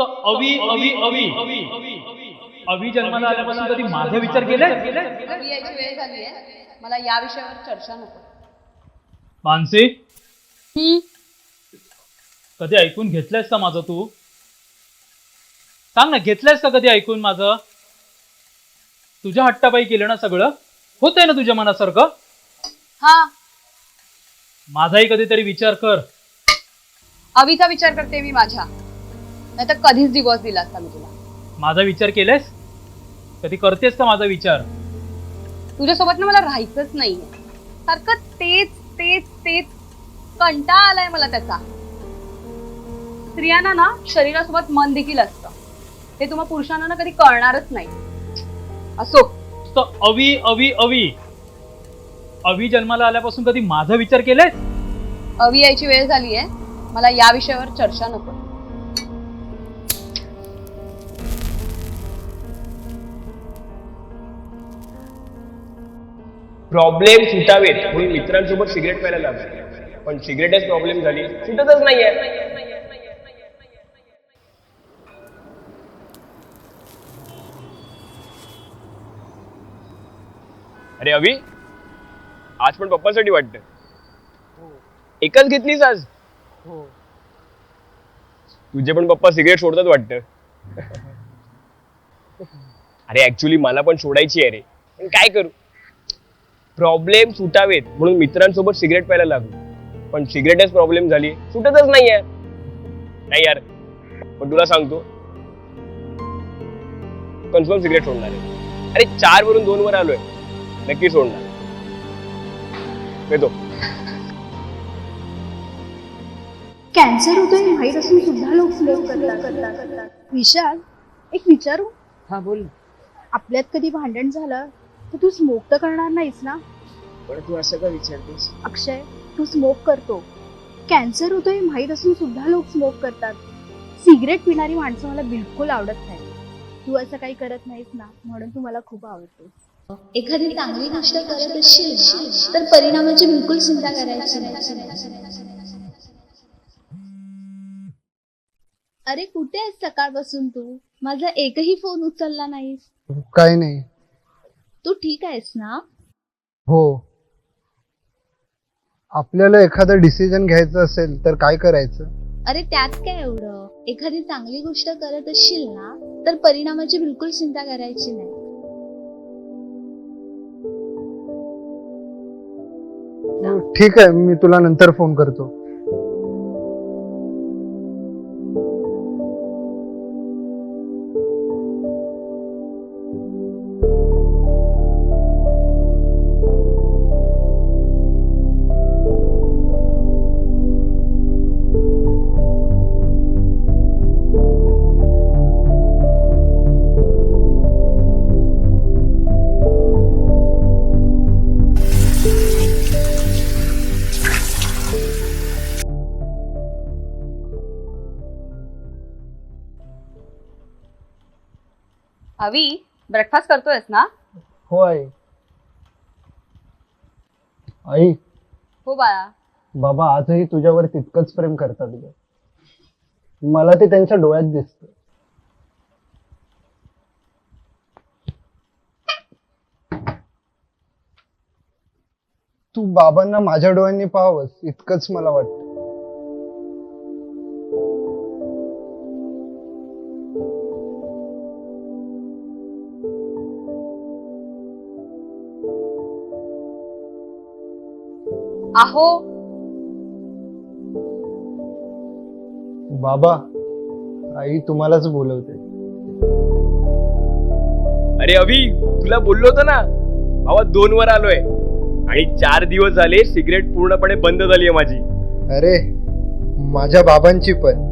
तर अवी अवी अवी अवी जन्माला आल्यापासून कधी माझा विचार केलाय? अवी यायची वेळ झाली आहे, मला या विषयावर चर्चा नको. मानसी, कधी ऐकून घेतलंयस का माझं? तू सांग ना, घेतलंयस का कधी ऐकून माझं? तुझ्या हट्टापायी केलं ना सगळं? होतंय ना तुझ्या मनासारखं? हा, माझाही कधीतरी विचार कर. अवीचा विचार करते मी माझ्या, नाही तर कधीच डिवोर्स दिला असता मी तुला. माझा विचार केलायस? कधी करतेस का माझा विचार? तुझ्यासोबत ना मला राहायचंच नाहीये. सारखं तेच तेच तेच कंटाळा आलाय मला त्याचा. स्त्रियांना ना शरीरासोबत मन देखील असतं, हे तुम्हा पुरुषांना ना कधी कळणारच नाही. असो, तर अवी अवी अवी अवी जन्माला आल्यापासून कधी माझा विचार केलायस? अवी यायची वेळ झाली आहे, मला या विषयावर चर्चा नको. प्रॉब्लेम सुटावेत म्हणून मित्रांसोबत सिगरेट प्यायला लागलो, पण सिगरेटच प्रॉब्लेम झाली, सुटतच नाहीये. अरे अभि, आज पण पप्पासाठी वाटतं. एकच घेतलीस आज? तुझे पण पप्पा सिगरेट सोडतात वाटतं. अरे ऍक्च्युली मला पण सोडायची आहे रे, पण काय करू? प्रॉब्लेम सुटावेत म्हणून मित्रांसोबत सिगरेट प्यायला लागलो, पण सिगरेटच प्रॉब्लेम झाली, सुटतच नाहीये. नाही यार, पण तुला सांगतो, कन्फर्म सिगरेट सोडणार आहे. अरे 4 वरून 2 वर आलोय, नक्की सोडणार. येतो. कॅन्सर होतोय माहीत असून सुद्धा लोक स्मोक करतात. विशाल, एक विचारू? हा बोल. आपल्यात कधी भांडण झालं तर तू स्मोक तर करणार नाहीस ना? पण तू असं का विचारतेस? अक्षय, तू स्मोक करतो. कॅन्सर होतोय माहीत असून सुद्धा लोक स्मोक करतात. सिगरेट पिणारी माणसं मला बिलकुल आवडत नाही. तू असं काही करत नाहीस ना, म्हणून तू मला खूप आवडतो. एखादी चांगली गोष्ट करत असशील ना, तर परिणामाची बिलकुल चिंता करायची नाही. अरे कुठे आहेस सकाळपासून तू? माझा एकही फोन उचलला नाहीस. काय नाही. तू ठीक आहेस ना? हो. आपल्याला एखादा डिसिजन घ्यायचं असेल तर काय करायचं? अरे त्यात काय एवढं? एखादी चांगली गोष्ट करत असशील ना, तर परिणामाची बिलकुल चिंता करायची नाही. ठीक आहे, मी तुला नंतर फोन करतो. अवी, ब्रेकफास्ट करतोयस ना? हो आई. आई, हो बाळा. बाबा आजही तुझ्यावर तितकंच प्रेम करतात ग. मला ते त्यांच्या डोळ्यात दिसत. तू बाबांना माझ्या डोळ्यांनी पाहावंस इतकंच मला वाटतं. आहो, बाबा, आई तुम्हालाच बोलवते. अरे अभि, तुला बोललो होतो ना, भावा 2 वर आलोय आणि 4 दिवस झाले सिगरेट पूर्णपणे बंद झालीये माझी. अरे माझ्या बाबांची पण.